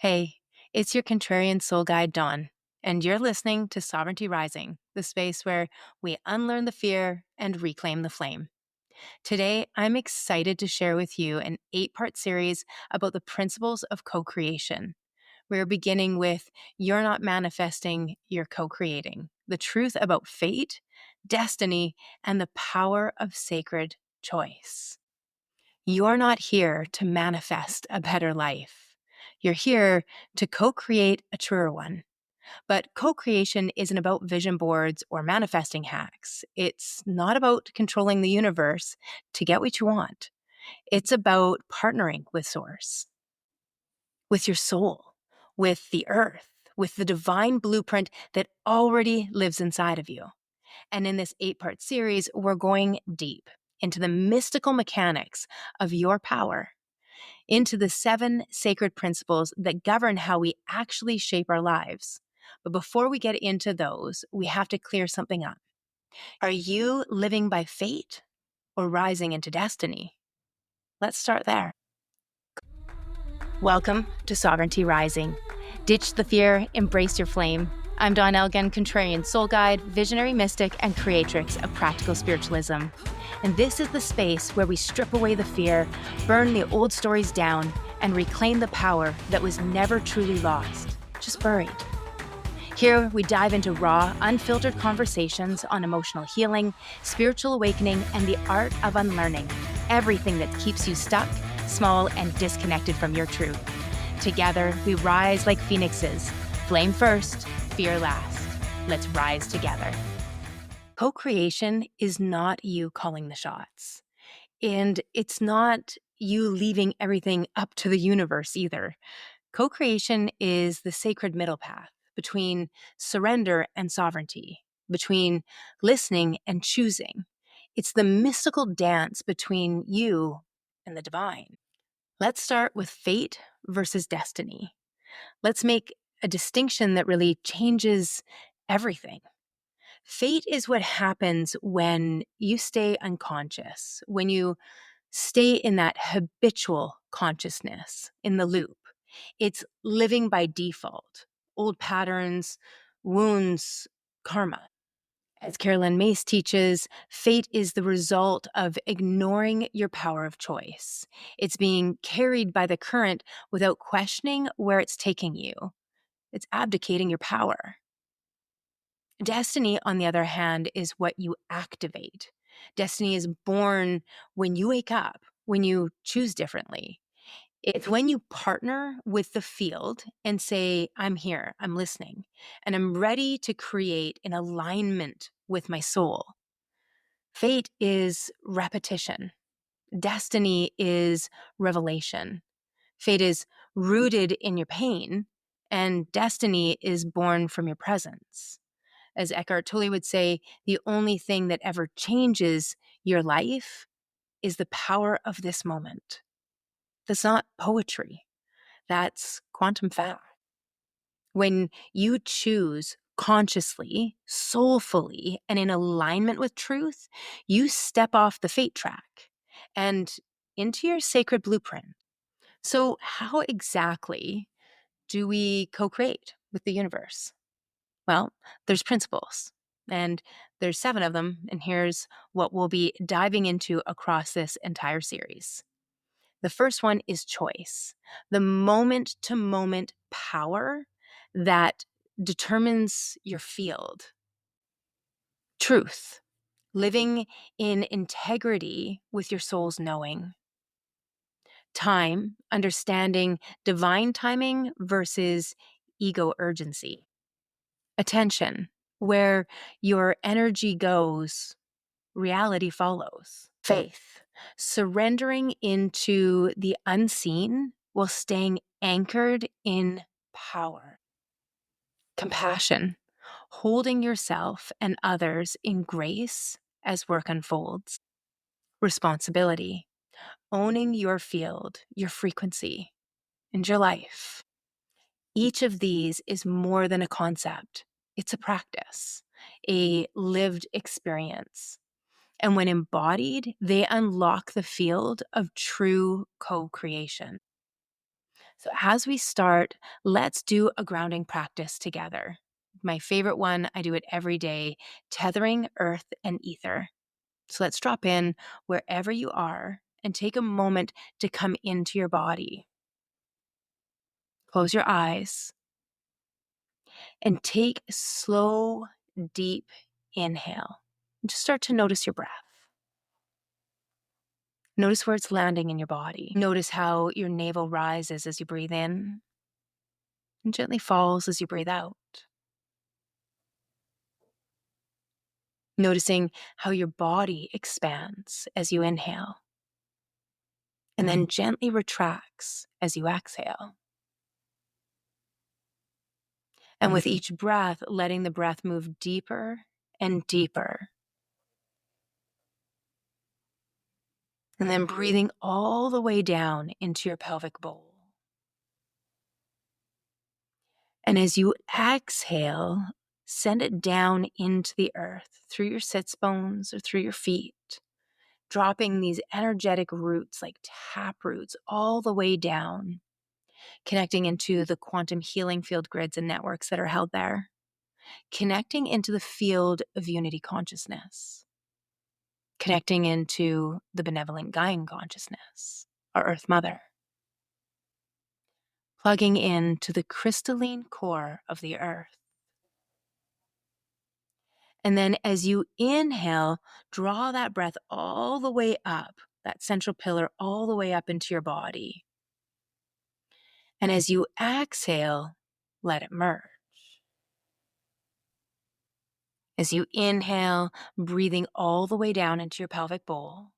Hey, it's your contrarian soul guide, Dawn, and you're listening to Sovereignty Rising, the space where we unlearn the fear and reclaim the flame. Today, I'm excited to share with you an 8-part series about the principles of co creation. We're beginning with You're Not Manifesting, You're Co Creating, the truth about fate, destiny, and the power of sacred choice. You're not here to manifest a better life. You're here to co-create a truer one. But co-creation isn't about vision boards or manifesting hacks. It's not about controlling the universe to get what you want. It's about partnering with Source, with your soul, with the earth, with the divine blueprint that already lives inside of you. And in this 8-part series, we're going deep into the mystical mechanics of your power, into the 7 sacred principles that govern how we actually shape our lives. But before we get into those, we have to clear something up. Are you living by fate or rising into destiny? Let's start there. Welcome to Sovereignty Rising. Ditch the fear, embrace your flame. I'm Dawn Elgin, contrarian soul guide, visionary mystic, and creatrix of practical spiritualism. And this is the space where we strip away the fear, burn the old stories down, and reclaim the power that was never truly lost, just buried. Here, we dive into raw, unfiltered conversations on emotional healing, spiritual awakening, and the art of unlearning everything that keeps you stuck, small, and disconnected from your truth. Together, we rise like phoenixes. Flame first, fear last. Let's rise together. Co-creation is not you calling the shots. And it's not you leaving everything up to the universe either. Co-creation is the sacred middle path between surrender and sovereignty, between listening and choosing. It's the mystical dance between you and the divine. Let's start with fate versus destiny. Let's make a distinction that really changes everything. Fate is what happens when you stay unconscious, when you stay in that habitual consciousness, in the loop. It's living by default, old patterns, wounds, karma. As Carolyn Mace teaches, fate is the result of ignoring your power of choice. It's being carried by the current without questioning where it's taking you. It's abdicating your power. Destiny, on the other hand, is what you activate. Destiny is born when you wake up, when you choose differently. It's when you partner with the field and say, I'm here, I'm listening, and I'm ready to create in alignment with my soul. Fate is repetition. Destiny is revelation. Fate is rooted in your pain, and destiny is born from your presence. As Eckhart Tolle would say, the only thing that ever changes your life is the power of this moment. That's not poetry. That's quantum fact. When you choose consciously, soulfully, and in alignment with truth, you step off the fate track and into your sacred blueprint. So, how exactly do we co-create with the universe? Well, there's principles, and there's 7 of them, and here's what we'll be diving into across this entire series. The first one is choice, the moment-to-moment power that determines your field. Truth, living in integrity with your soul's knowing. Time, understanding divine timing versus ego urgency. Attention, where your energy goes, reality follows. Faith, surrendering into the unseen while staying anchored in power. Compassion, holding yourself and others in grace as work unfolds. Responsibility, owning your field, your frequency, and your life. Each of these is more than a concept. It's a practice, a lived experience. And when embodied, they unlock the field of true co-creation. So as we start, let's do a grounding practice together. My favorite one, I do it every day, tethering earth and ether. So let's drop in wherever you are and take a moment to come into your body. Close your eyes and take a slow, deep inhale. Just start to notice your breath. Notice where it's landing in your body. Notice how your navel rises as you breathe in and gently falls as you breathe out. Noticing how your body expands as you inhale and then gently retracts as you exhale. And with each breath, letting the breath move deeper and deeper. And then breathing all the way down into your pelvic bowl. And as you exhale, send it down into the earth through your sits bones or through your feet, dropping these energetic roots like tap roots all the way down, connecting into the quantum healing field grids and networks that are held there, connecting into the field of unity consciousness, connecting into the benevolent guiding consciousness, our Earth Mother, plugging into the crystalline core of the earth. And then as you inhale, draw that breath all the way up, that central pillar all the way up into your body. And as you exhale, let it merge. As you inhale, breathing all the way down into your pelvic bowl.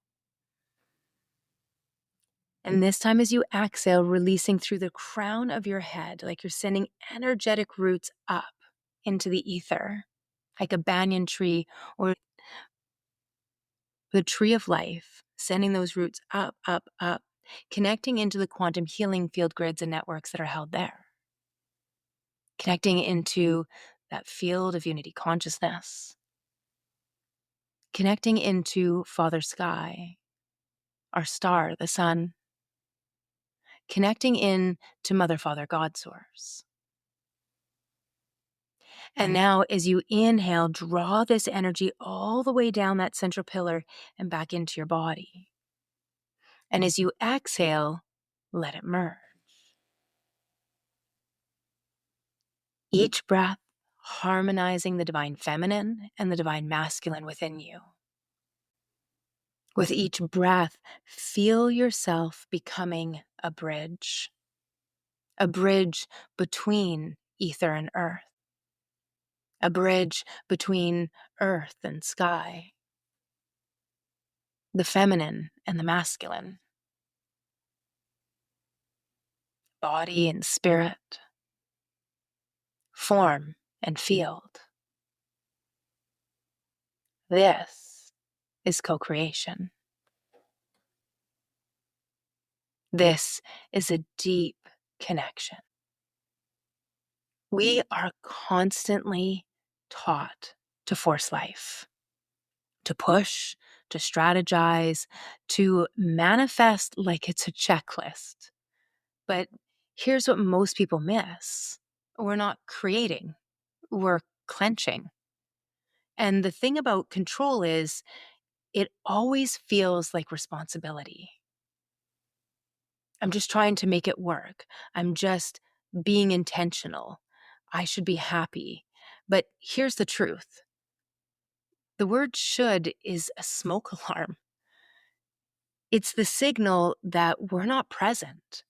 And this time as you exhale, releasing through the crown of your head, like you're sending energetic roots up into the ether, like a banyan tree or the tree of life, sending those roots up, up, up, connecting into the quantum healing field grids and networks that are held there, connecting into that field of unity consciousness, connecting into Father Sky, our star, the sun, connecting in to Mother, Father, God Source. And now as you inhale, draw this energy all the way down that central pillar and back into your body. And as you exhale, let it merge. Each breath harmonizing the divine feminine and the divine masculine within you. With each breath, feel yourself becoming a bridge between ether and earth, a bridge between earth and sky, the feminine and the masculine, body and spirit, form and field. This is co-creation. This is a deep connection. We are constantly taught to force life, to push, to strategize, to manifest like it's a checklist. But here's what most people miss. We're not creating, we're clenching. And the thing about control is it always feels like responsibility. I'm just trying to make it work. I'm just being intentional. I should be happy. But here's the truth. The word should is a smoke alarm. It's the signal that we're not present,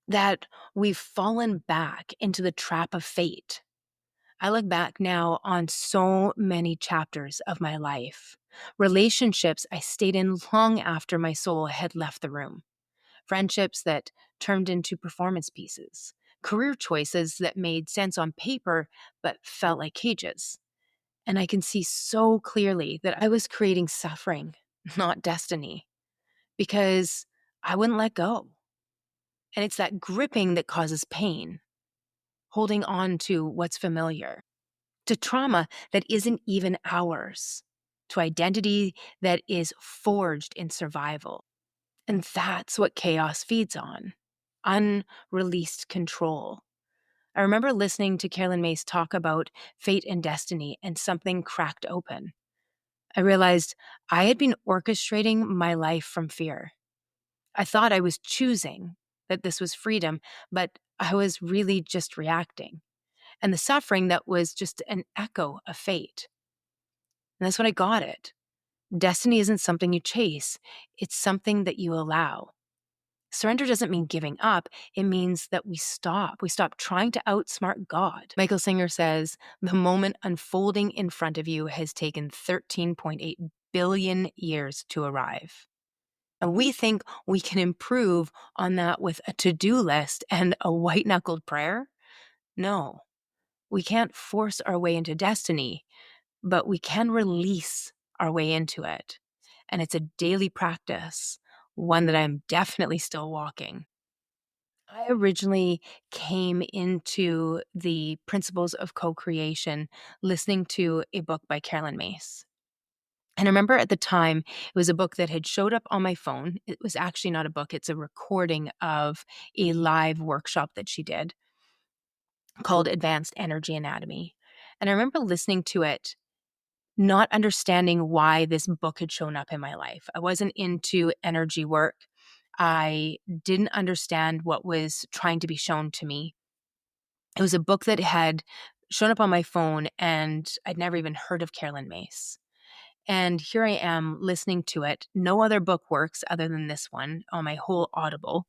that we've fallen back into the trap of fate. I look back now on so many chapters of my life, relationships I stayed in long after my soul had left the room, friendships that turned into performance pieces, career choices that made sense on paper but felt like cages. And I can see so clearly that I was creating suffering, not destiny, because I wouldn't let go. And it's that gripping that causes pain, holding on to what's familiar, to trauma that isn't even ours, to identity that is forged in survival. And that's what chaos feeds on. unreleased control. I remember listening to Carolyn Mace talk about fate and destiny, and something cracked open. I realized I had been orchestrating my life from fear. I thought I was choosing, that this was freedom, but I was really just reacting. And the suffering that was just an echo of fate. And that's when I got it. Destiny isn't something you chase, it's something that you allow. Surrender doesn't mean giving up. It means that we stop. We stop trying to outsmart God. Michael Singer says, the moment unfolding in front of you has taken 13.8 billion years to arrive. And we think we can improve on that with a to-do list and a white-knuckled prayer. No, we can't force our way into destiny, but we can release our way into it. And it's a daily practice, one that I'm definitely still walking. I originally came into the principles of co-creation listening to a book by Carolyn Mace. And I remember at the time, it was a book that had showed up on my phone. It was actually not a book, it's a recording of a live workshop that she did called Advanced Energy Anatomy. And I remember listening to it, not understanding why this book had shown up in my life. I wasn't into energy work. I didn't understand what was trying to be shown to me. It was a book that had shown up on my phone, and I'd never even heard of Carolyn Mace. And here I am listening to it. No other book works other than this one on my whole Audible.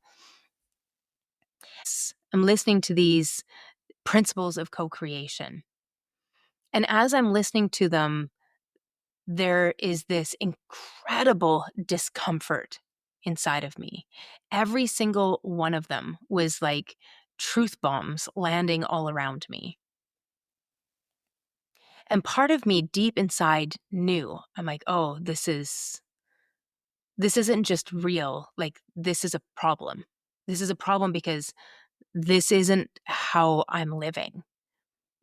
I'm listening to these principles of co-creation. And as I'm listening to them, there is this incredible discomfort inside of me. Every single one of them was like truth bombs landing all around me. And part of me deep inside knew, I'm like, oh, this isn't just real. Like, this is a problem. This is a problem because this isn't how I'm living.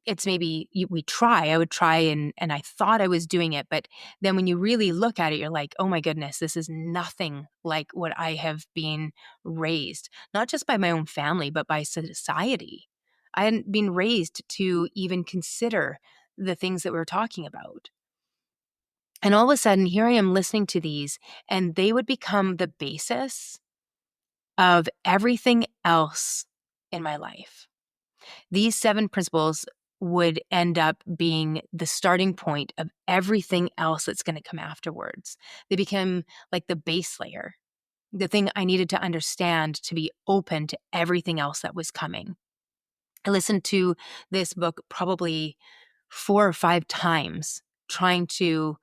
It's maybe I would try and I thought I was doing it. But then when you really look at it, you're like, oh my goodness, this is nothing like what I have been raised, not just by my own family, but by society. I hadn't been raised to even consider the things that we were talking about. And all of a sudden, here I am listening to these, and they would become the basis of everything else in my life. These 7 principles would end up being the starting point of everything else that's going to come afterwards. They became like the base layer, the thing I needed to understand to be open to everything else that was coming. I listened to this book probably 4 or 5 times, trying to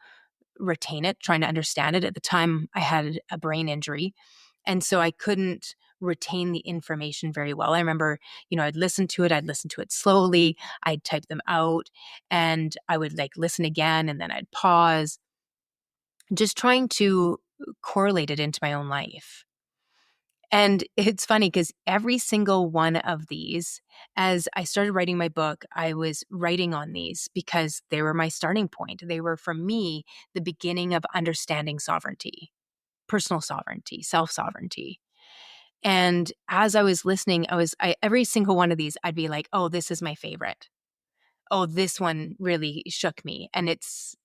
retain it, trying to understand it. At the time, I had a brain injury, and so I couldn't retain the information very well. I remember, I'd listen to it slowly, I'd type them out, and I would like listen again, and then I'd pause, just trying to correlate it into my own life. And it's funny because every single one of these, as I started writing my book, I was writing on these because they were my starting point. They were, for me, the beginning of understanding sovereignty, personal sovereignty, self-sovereignty. And as I was listening, every single one of these, I'd be like, oh, this is my favorite. Oh, this one really shook me. And it's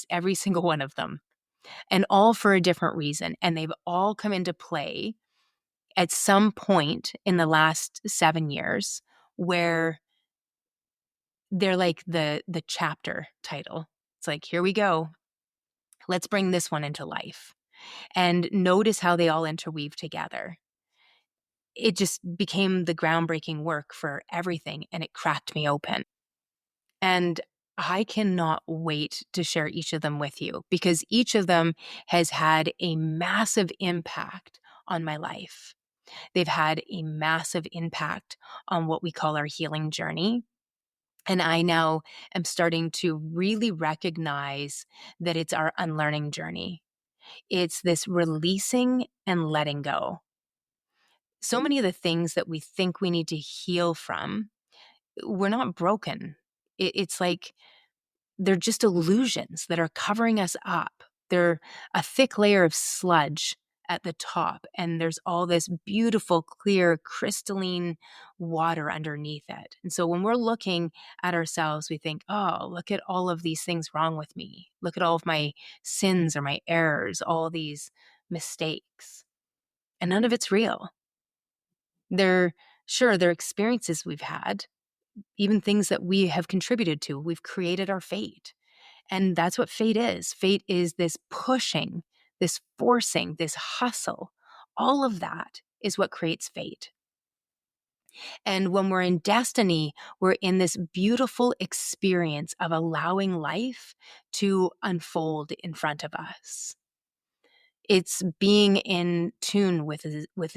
every single one of them, and all for a different reason. And they've all come into play at some point in the last 7 years, where they're like the chapter title. It's like, here we go. Let's bring this one into life. And notice how they all interweave together. It just became the groundbreaking work for everything, and it cracked me open. And I cannot wait to share each of them with you, because each of them has had a massive impact on my life. They've had a massive impact on what we call our healing journey. And I now am starting to really recognize that it's our unlearning journey. It's this releasing and letting go. So many of the things that we think we need to heal from, we're not broken. It's like they're just illusions that are covering us up. They're a thick layer of sludge at the top, and there's all this beautiful, clear, crystalline water underneath it. And so when we're looking at ourselves, we think, oh, look at all of these things wrong with me. Look at all of my sins or my errors, all these mistakes. And none of it's real. They're experiences we've had, even things that we have contributed to. We've created our fate. And that's what fate is. Fate is this pushing, this forcing, this hustle. All of that is what creates fate. And when we're in destiny, we're in this beautiful experience of allowing life to unfold in front of us. It's being in tune with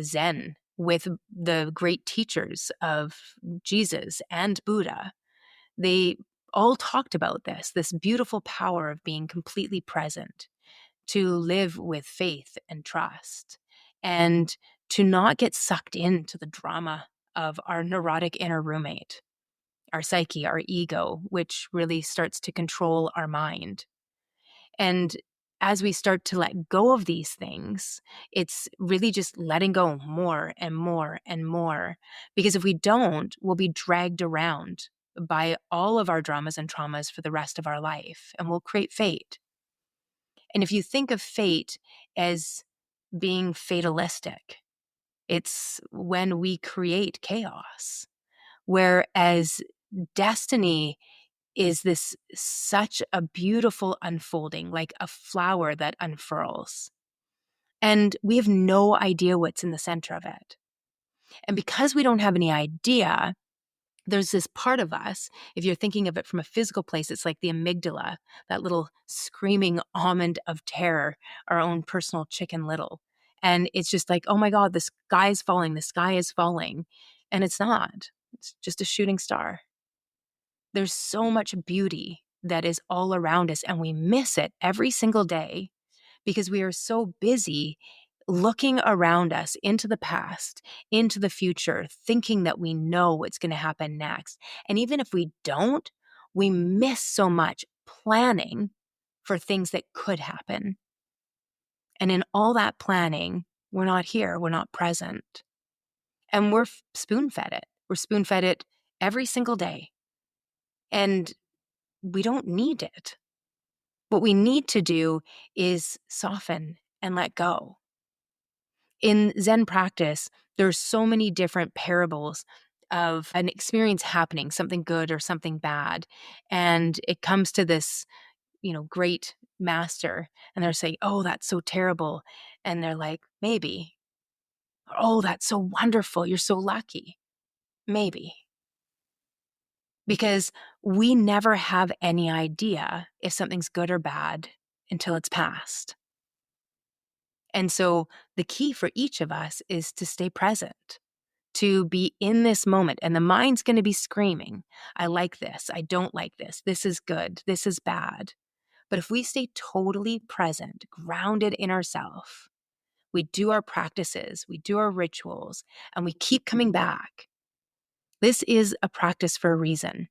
Zen, with the great teachers of Jesus and Buddha. They all talked about this beautiful power of being completely present, to live with faith and trust, and to not get sucked into the drama of our neurotic inner roommate, our psyche, our ego, which really starts to control our mind. And as we start to let go of these things, it's really just letting go more and more and more. Because if we don't, we'll be dragged around by all of our dramas and traumas for the rest of our life, and we'll create fate. And if you think of fate as being fatalistic, it's when we create chaos. Whereas destiny is this such a beautiful unfolding, like a flower that unfurls. And we have no idea what's in the center of it. And because we don't have any idea, there's this part of us, if you're thinking of it from a physical place, it's like the amygdala, that little screaming almond of terror, our own personal Chicken Little. And it's just like, oh my God, the sky is falling, the sky is falling. And it's not, it's just a shooting star. There's so much beauty that is all around us, and we miss it every single day because we are so busy looking around us into the past, into the future, thinking that we know what's going to happen next. And even if we don't, we miss so much planning for things that could happen. And in all that planning, we're not here, we're not present. And we're spoon-fed it. We're spoon-fed it every single day. And we don't need it. What we need to do is soften and let go. In Zen practice, there's so many different parables of an experience happening, something good or something bad. And it comes to this, great master, and they're saying, oh, that's so terrible. And they're like, maybe. Oh, that's so wonderful. You're so lucky. Maybe. Because we never have any idea if something's good or bad until it's past. And so the key for each of us is to stay present, to be in this moment. And the mind's going to be screaming, I like this, I don't like this, this is good, this is bad. But if we stay totally present, grounded in ourselves, we do our practices, we do our rituals, and we keep coming back. This is a practice for a reason.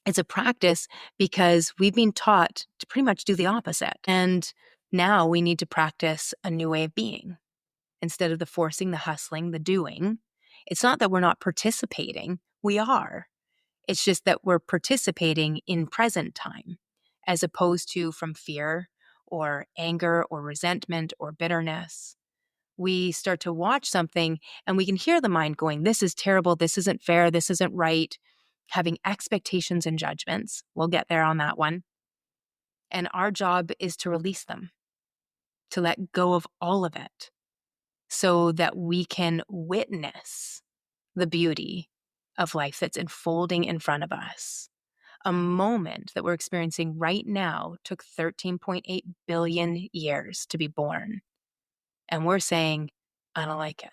It's a practice because we've been taught to pretty much do the opposite. And now we need to practice a new way of being. Instead of the forcing, the hustling, the doing, it's not that we're not participating. We are. It's just that we're participating in present time, as opposed to from fear or anger or resentment or bitterness. We start to watch something and we can hear the mind going, this is terrible, this isn't fair, this isn't right, having expectations and judgments. We'll get there on that one. And our job is to release them, to let go of all of it, so that we can witness the beauty of life that's unfolding in front of us. A moment that we're experiencing right now took 13.8 billion years to be born. And we're saying, I don't like it.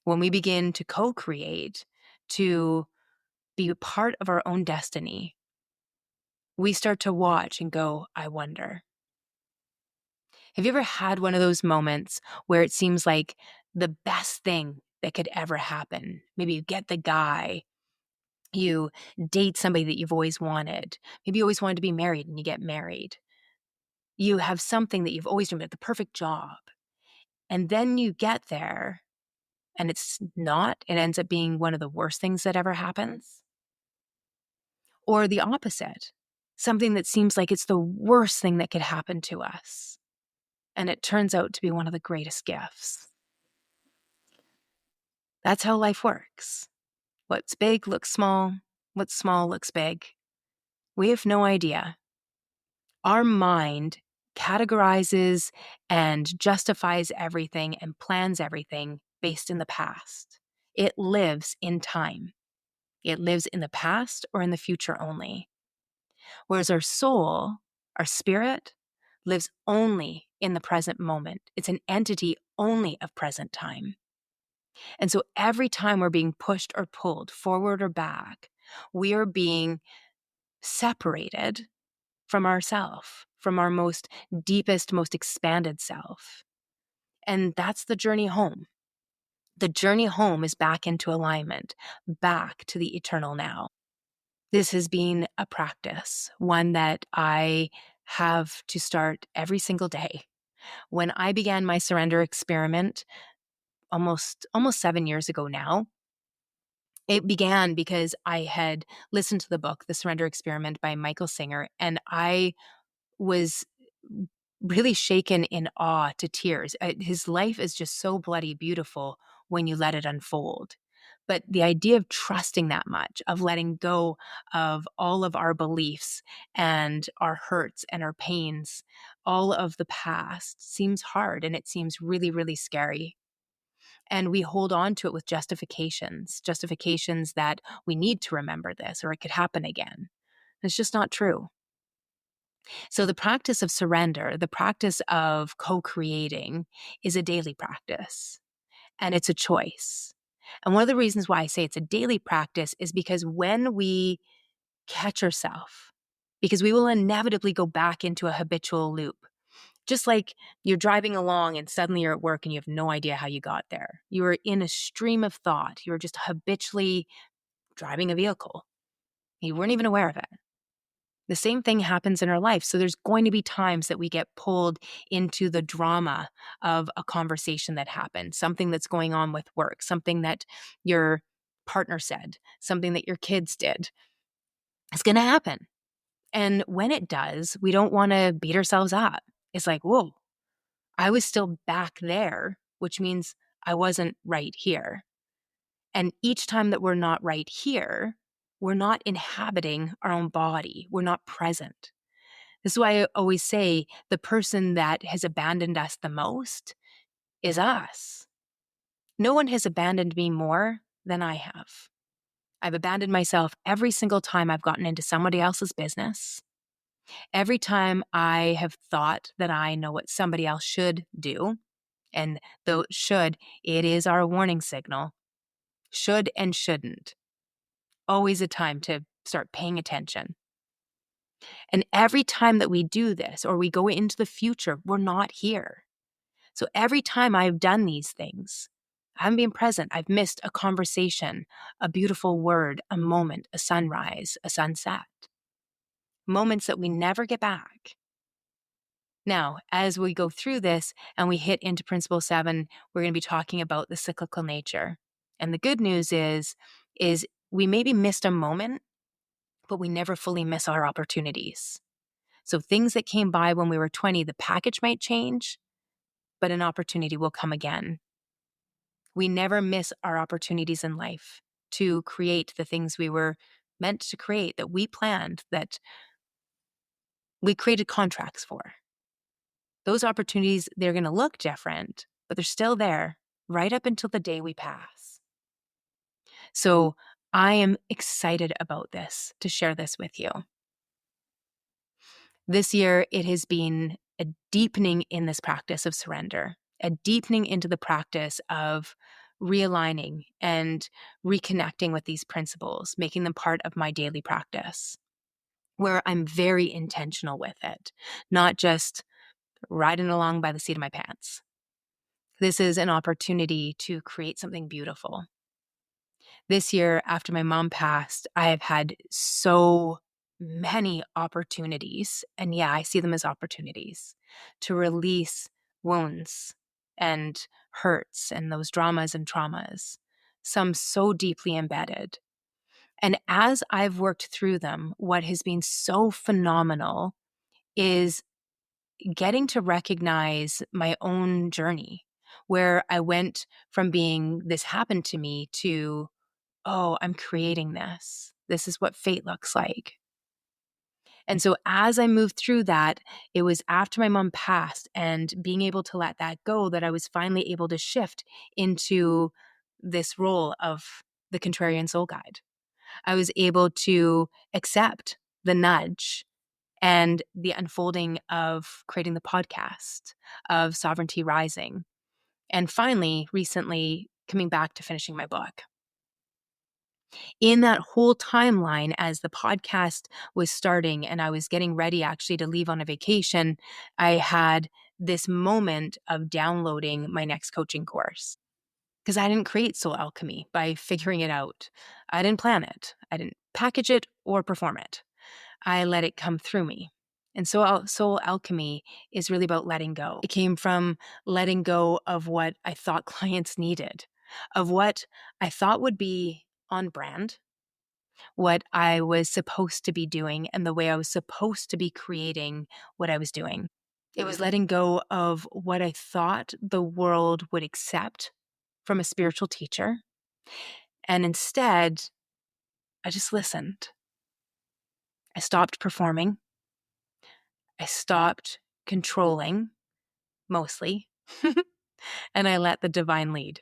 When we begin to co-create, to be a part of our own destiny, we start to watch and go, I wonder. Have you ever had one of those moments where it seems like the best thing that could ever happen? Maybe you get the guy, you date somebody that you've always wanted. Maybe you always wanted to be married and you get married. You have something that you've always dreamed of, the perfect job. And then you get there and it's not, it ends up being one of the worst things that ever happens. Or the opposite, something that seems like it's the worst thing that could happen to us. And it turns out to be one of the greatest gifts. That's how life works. What's big looks small. What's small looks big. We have no idea. Our mind categorizes and justifies everything and plans everything based in the past. It lives in time. It lives in the past or in the future only. Whereas our soul, our spirit, lives only in the present moment. It's an entity only of present time. And so every time we're being pushed or pulled forward or back, we are being separated from ourself, from our most deepest, most expanded self. And that's the journey home. The journey home is back into alignment, back to the eternal now. This has been a practice, one that I have to start every single day. When I began my surrender experiment almost 7 years ago now, it began because I had listened to the book, The Surrender Experiment by Michael Singer, and I was really shaken in awe to tears. His life is just so bloody beautiful when you let it unfold. But the idea of trusting that much, of letting go of all of our beliefs and our hurts and our pains, all of the past seems hard and it seems really, really scary. And we hold on to it with justifications that we need to remember this or it could happen again. It's just not true. So the practice of surrender, the practice of co-creating is a daily practice and it's a choice. And one of the reasons why I say it's a daily practice is because when we catch ourselves, because we will inevitably go back into a habitual loop. Just like you're driving along and suddenly you're at work and you have no idea how you got there. You are in a stream of thought. You're just habitually driving a vehicle. You weren't even aware of it. The same thing happens in our life. So there's going to be times that we get pulled into the drama of a conversation that happened, something that's going on with work, something that your partner said, something that your kids did. It's going to happen. And when it does, we don't want to beat ourselves up. It's like, whoa, I was still back there, which means I wasn't right here. And each time that we're not right here, we're not inhabiting our own body. We're not present. This is why I always say the person that has abandoned us the most is us. No one has abandoned me more than I have. I've abandoned myself every single time I've gotten into somebody else's business. Every time I have thought that I know what somebody else should do, and though should, it is our warning signal. Should and shouldn't. Always a time to start paying attention. And every time that we do this or we go into the future, we're not here. So every time I've done these things, I haven't been present. I've missed a conversation, a beautiful word, a moment, a sunrise, a sunset. Moments that we never get back. Now, as we go through this and we hit into Principle 7, we're going to be talking about the cyclical nature. And the good news is we maybe missed a moment, but we never fully miss our opportunities. So things that came by when we were 20, the package might change, but an opportunity will come again. We never miss our opportunities in life to create the things we were meant to create, that we planned, that we created contracts for. Those opportunities, they're going to look different, but they're still there right up until the day we pass. So I am excited about this, to share this with you. This year, it has been a deepening in this practice of surrender, a deepening into the practice of realigning and reconnecting with these principles, making them part of my daily practice, where I'm very intentional with it, not just riding along by the seat of my pants. This is an opportunity to create something beautiful. This year, after my mom passed, I have had so many opportunities, and yeah, I see them as opportunities, to release wounds and hurts and those dramas and traumas, some so deeply embedded. And as I've worked through them, what has been so phenomenal is getting to recognize my own journey, where I went from being this happened to me to, oh, I'm creating this. This is what fate looks like. And so as I moved through that, it was after my mom passed and being able to let that go that I was finally able to shift into this role of the contrarian soul guide. I was able to accept the nudge and the unfolding of creating the podcast, of Sovereignty Rising, and finally, recently, coming back to finishing my book. In that whole timeline, as the podcast was starting and I was getting ready actually to leave on a vacation, I had this moment of downloading my next coaching course. Because I didn't create Soul Alchemy by figuring it out. I didn't plan it. I didn't package it or perform it. I let it come through me. And so Soul Alchemy is really about letting go. It came from letting go of what I thought clients needed, of what I thought would be on brand, what I was supposed to be doing, and the way I was supposed to be creating what I was doing. It was letting go of what I thought the world would accept from a spiritual teacher. And instead, I just listened. I stopped performing. I stopped controlling, mostly, and I let the divine lead.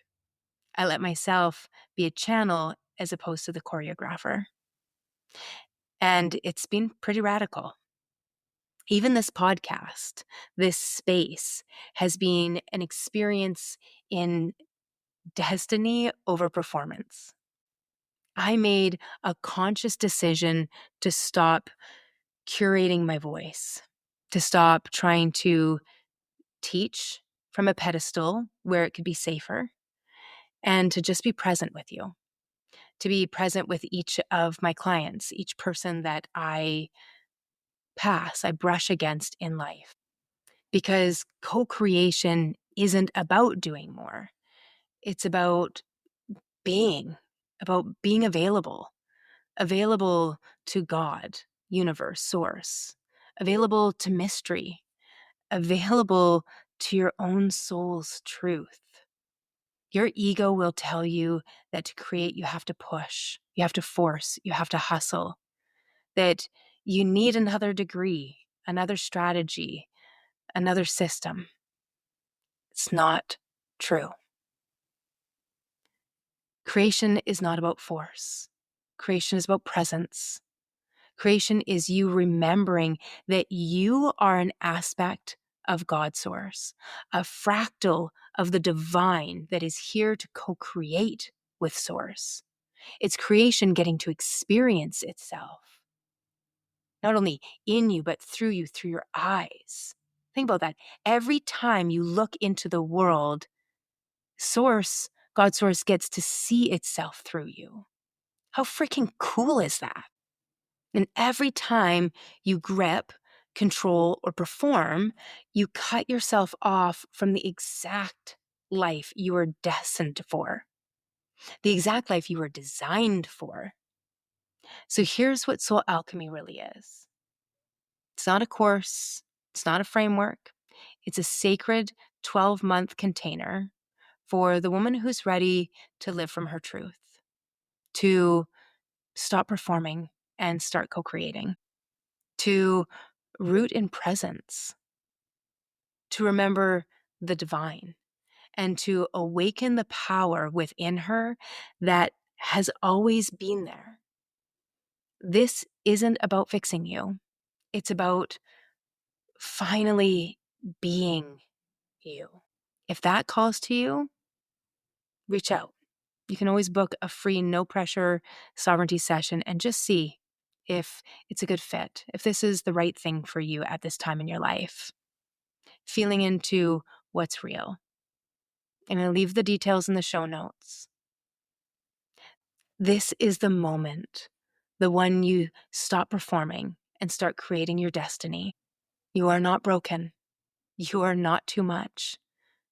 I let myself be a channel as opposed to the choreographer. And it's been pretty radical. Even this podcast, this space, has been an experience in destiny over performance. I made a conscious decision to stop curating my voice, to stop trying to teach from a pedestal where it could be safer, and to just be present with you, to be present with each of my clients, each person that I brush against in life. Because co-creation isn't about doing more. It's about being available to God, universe, source, available to mystery, available to your own soul's truth. Your ego will tell you that to create, you have to push, you have to force, you have to hustle, that you need another degree, another strategy, another system. It's not true. Creation is not about force. Creation is about presence. Creation is you remembering that you are an aspect of God's source, a fractal of the divine that is here to co-create with source. It's creation getting to experience itself, not only in you, but through you, through your eyes. Think about that. Every time you look into the world, source, God's source gets to see itself through you. How freaking cool is that? And every time you grip, control, or perform, you cut yourself off from the exact life you are destined for, the exact life you were designed for. So here's what Soul Alchemy really is. It's not a course. It's not a framework. It's a sacred 12-month container for the woman who's ready to live from her truth, to stop performing and start co-creating, to root in presence, to remember the divine, and to awaken the power within her that has always been there. This isn't about fixing you. It's about finally being you. If that calls to you, reach out. You can always book a free, no pressure sovereignty session and just see if it's a good fit, if this is the right thing for you at this time in your life. Feeling into what's real. I'm going to leave the details in the show notes. This is the moment the one you stop performing and start creating your destiny. You are not broken. You are not too much.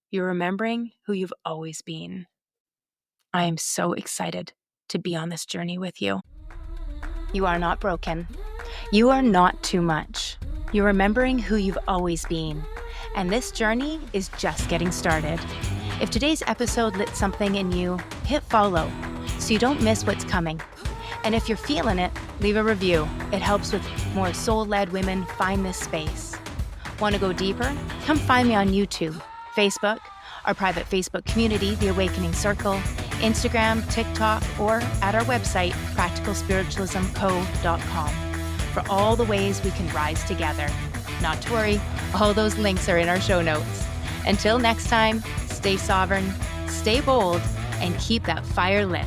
You're remembering who you've always been. I am so excited to be on this journey with you. You are not broken. You are not too much. You're remembering who you've always been. And this journey is just getting started. If today's episode lit something in you, hit follow so you don't miss what's coming. And if you're feeling it, leave a review. It helps with more soul-led women find this space. Want to go deeper? Come find me on YouTube, Facebook, our private Facebook community, The Awakening Circle, Instagram, TikTok, or at our website, practicalspiritualismco.com, for all the ways we can rise together. Not to worry, all those links are in our show notes. Until next time, stay sovereign, stay bold, and keep that fire lit.